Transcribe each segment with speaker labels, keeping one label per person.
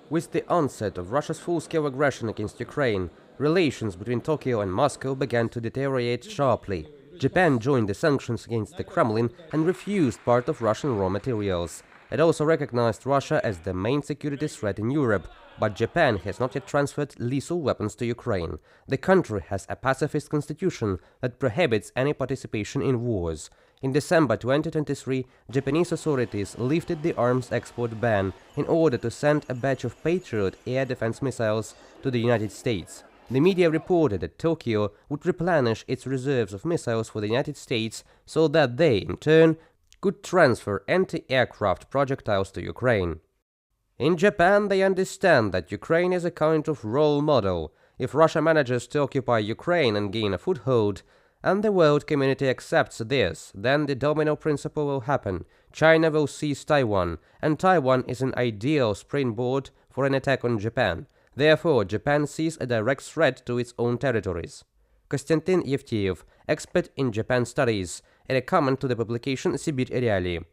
Speaker 1: With the onset of Russia's full-scale aggression against Ukraine, relations between Tokyo and Moscow began to deteriorate sharply. Japan joined the sanctions against the Kremlin and refused part of Russian raw materials. It also recognized Russia as the main security threat in Europe, but Japan has not yet transferred lethal weapons to Ukraine. The country has a pacifist constitution that prohibits any participation in wars. In December 2023, Japanese authorities lifted the arms export ban in order to send a batch of Patriot air defense missiles to the United States. The media reported that Tokyo would replenish its reserves of missiles for the United States so that they, in turn, could transfer anti-aircraft projectiles to Ukraine. In Japan, they understand that Ukraine is a kind of role model. If Russia manages to occupy Ukraine and gain a foothold, and the world community accepts this, then the domino principle will happen. China will seize Taiwan, and Taiwan is an ideal springboard for an attack on Japan. Therefore, Japan sees a direct threat to its own territories. Konstantin Yevteev, expert in Japan studies, in a comment to the publication Sibir Reali.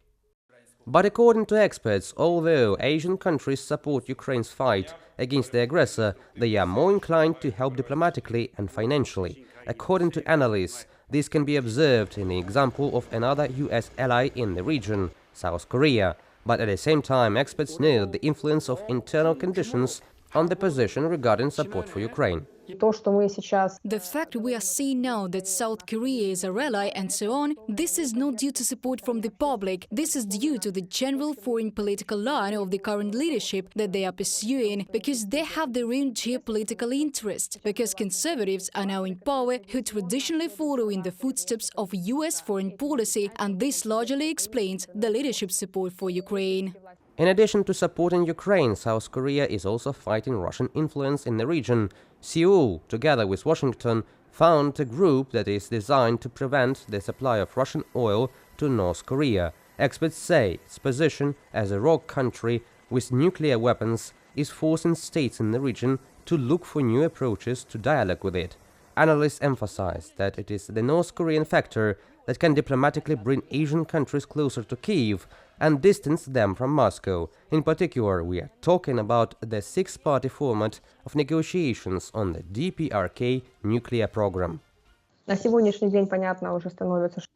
Speaker 1: But according to experts, although Asian countries support Ukraine's fight against the aggressor, they are more inclined to help diplomatically and financially. According to analysts, this can be observed in the example of another US ally in the region, South Korea. But at the same time, experts note the influence of internal conditions on the position regarding support for Ukraine.
Speaker 2: The fact we are seeing now that South Korea is our ally and so on, this is not due to support from the public. This is due to the general foreign political line of the current leadership that they are pursuing, because they have their own geopolitical interest, because conservatives are now in power who traditionally follow in the footsteps of US foreign policy, and this largely explains the leadership's support for Ukraine.
Speaker 1: In addition to supporting Ukraine, South Korea is also fighting Russian influence in the region. Seoul, together with Washington, found a group that is designed to prevent the supply of Russian oil to North Korea. Experts say its position as a rogue country with nuclear weapons is forcing states in the region to look for new approaches to dialogue with it. Analysts emphasize that it is the North Korean factor that can diplomatically bring Asian countries closer to Kyiv and distance them from Moscow. In particular, we are talking about the six-party format of negotiations on the DPRK nuclear program.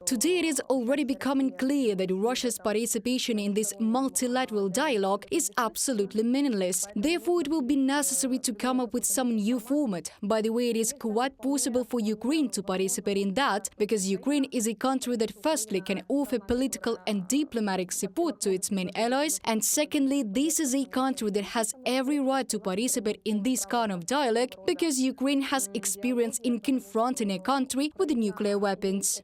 Speaker 2: Today it is already becoming clear that Russia's participation in this multilateral dialogue is absolutely meaningless. Therefore, it will be necessary to come up with some new format. By the way, it is quite possible for Ukraine to participate in that, because Ukraine is a country that firstly can offer political and diplomatic support to its main allies, and secondly, this is a country that has every right to participate in this kind of dialogue, because Ukraine has experience in confronting a country with the nuclear weapons.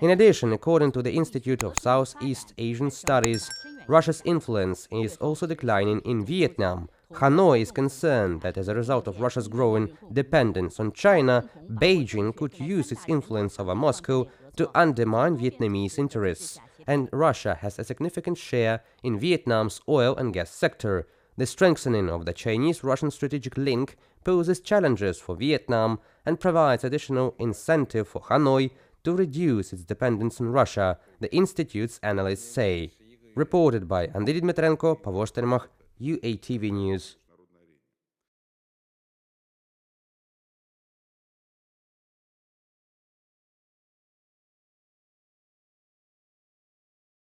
Speaker 1: In addition, according to the Institute of Southeast Asian Studies, Russia's influence is also declining in Vietnam. Hanoi is concerned that as a result of Russia's growing dependence on China, Beijing could use its influence over Moscow to undermine Vietnamese interests. And Russia has a significant share in Vietnam's oil and gas sector. The strengthening of the Chinese-Russian strategic link poses challenges for Vietnam and provides additional incentive for Hanoi to reduce its dependence on Russia, the Institute's analysts say. Reported by Andriy Dmitrenko, Pavlo Shtermach, UATV News.